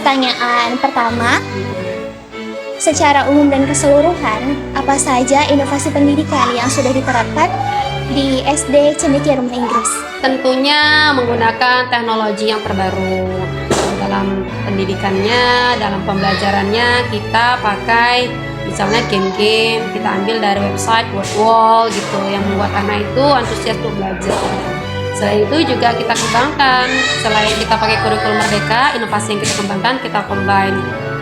Pertanyaan pertama, secara umum dan keseluruhan, apa saja inovasi pendidikan yang sudah diterapkan di SD Cendekia Rumah Inggris? Tentunya menggunakan teknologi yang terbaru. Dalam pendidikannya, dalam pembelajarannya kita pakai misalnya game-game, kita ambil dari website Wordwall gitu yang membuat anak itu antusias untuk belajar. Selain itu juga kita kembangkan, selain kita pakai kurikulum Merdeka, inovasi yang kita kembangkan kita combine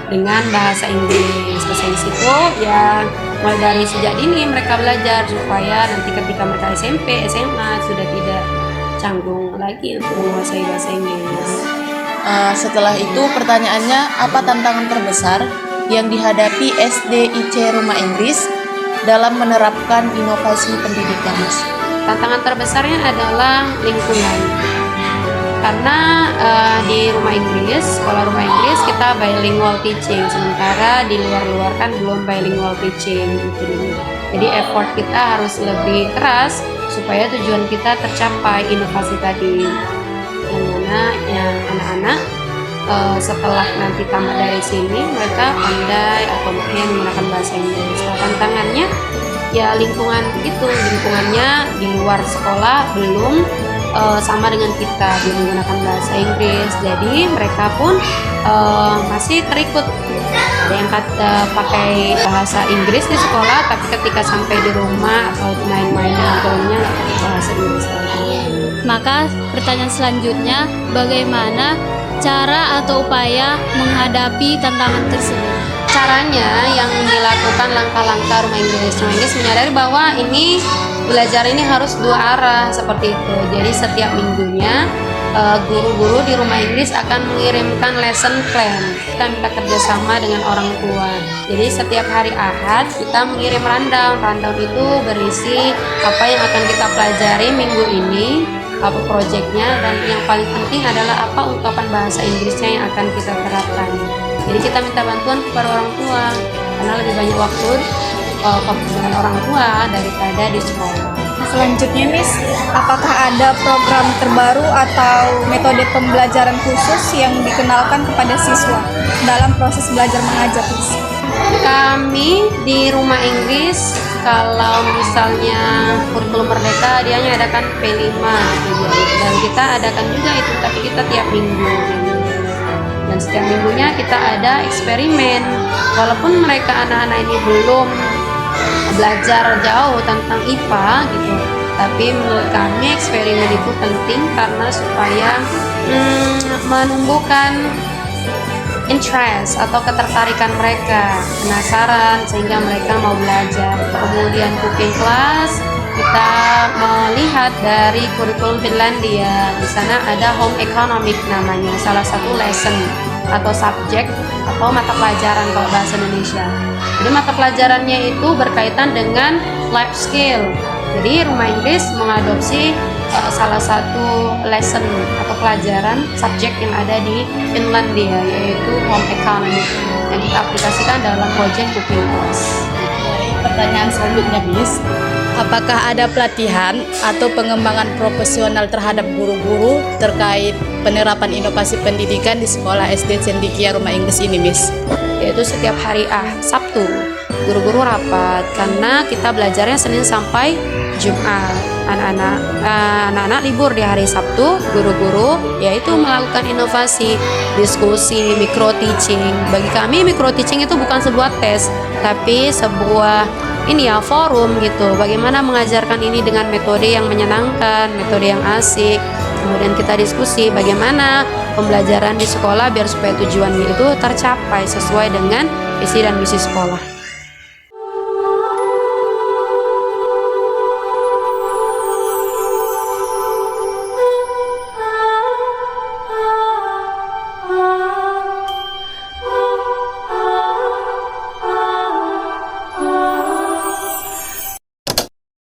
dengan bahasa Inggris. Bahasa Inggris itu ya mulai dari sejak dini mereka belajar supaya nanti ketika mereka SMP, SMA sudah tidak canggung lagi untuk menguasai bahasa Inggris. Setelah itu pertanyaannya, apa tantangan terbesar yang dihadapi SD IC Rumah Inggris dalam menerapkan inovasi pendidikan? Tantangan terbesarnya adalah lingkungan. Karena di Rumah Inggris, sekolah Rumah Inggris kita bilingual teaching, sementara di luar-luar kan belum bilingual teaching gitu. Jadi effort kita harus lebih keras supaya tujuan kita tercapai, inovasi tadi. Yang mana yang anak-anak setelah nanti tamat dari sini mereka pandai atau menggunakan bahasa Inggris. Nah, tantangannya ya lingkungan gitu, lingkungannya di luar sekolah belum sama dengan kita, belum menggunakan bahasa Inggris, jadi mereka pun masih terikut. Ada yang pakai bahasa Inggris di sekolah, tapi ketika sampai di rumah atau main-main dengan temannya nggak pakai bahasa Inggris lagi. Maka pertanyaan selanjutnya, bagaimana cara atau upaya menghadapi tantangan tersebut? Caranya yang dilakukan langkah-langkah Rumah Inggris. Rumah Inggris menyadari bahwa ini belajar ini harus dua arah seperti itu. Jadi setiap minggunya guru-guru di Rumah Inggris akan mengirimkan lesson plan. Kita minta kerjasama dengan orang tua. Jadi setiap hari Ahad kita mengirim rundown. Rundown itu berisi apa yang akan kita pelajari minggu ini, apa proyeknya, dan yang paling penting adalah apa ungkapan bahasa Inggrisnya yang akan kita terapkan. Jadi kita minta bantuan kepada orang tua karena lebih banyak waktu dengan orang tua daripada di sekolah. Selanjutnya, Miss, apakah ada program terbaru atau metode pembelajaran khusus yang dikenalkan kepada siswa dalam proses belajar mengajar, Miss? Kami di Rumah Inggris, kalau misalnya kurikulum Merdeka, dia hanya adakan P5 dan kita adakan juga itu, tapi kita tiap minggu. Dan setiap minggunya kita ada eksperimen. Walaupun mereka anak-anak ini belum belajar jauh tentang IPA gitu, tapi menurut kami eksperimen itu penting karena supaya menumbuhkan interest atau ketertarikan mereka, penasaran sehingga mereka mau belajar. Kemudian cooking class kita melihat dari kurikulum Finlandia. Di sana ada home economic namanya, salah satu lesson atau subjek atau mata pelajaran kalau bahasa Indonesia. Jadi mata pelajarannya itu berkaitan dengan life skill. Jadi Rumah Inggris mengadopsi salah satu lesson atau pelajaran subjek yang ada di Finlandia, yaitu home economic, yang kita aplikasikan dalam proyek cooking class. Pertanyaan selanjutnya, Miss, apakah ada pelatihan atau pengembangan profesional terhadap guru-guru terkait penerapan inovasi pendidikan di sekolah SD Cendekia Rumah Inggris ini, Miss? Yaitu setiap hari Sabtu guru-guru rapat karena kita belajarnya Senin sampai Jumat. Anak-anak libur di hari Sabtu, guru-guru yaitu melakukan inovasi, diskusi, micro teaching. Bagi kami micro teaching itu bukan sebuah tes, tapi sebuah forum gitu. Bagaimana mengajarkan ini dengan metode yang menyenangkan, metode yang asik. Kemudian kita diskusi bagaimana pembelajaran di sekolah biar supaya tujuannya itu tercapai sesuai dengan visi dan misi sekolah.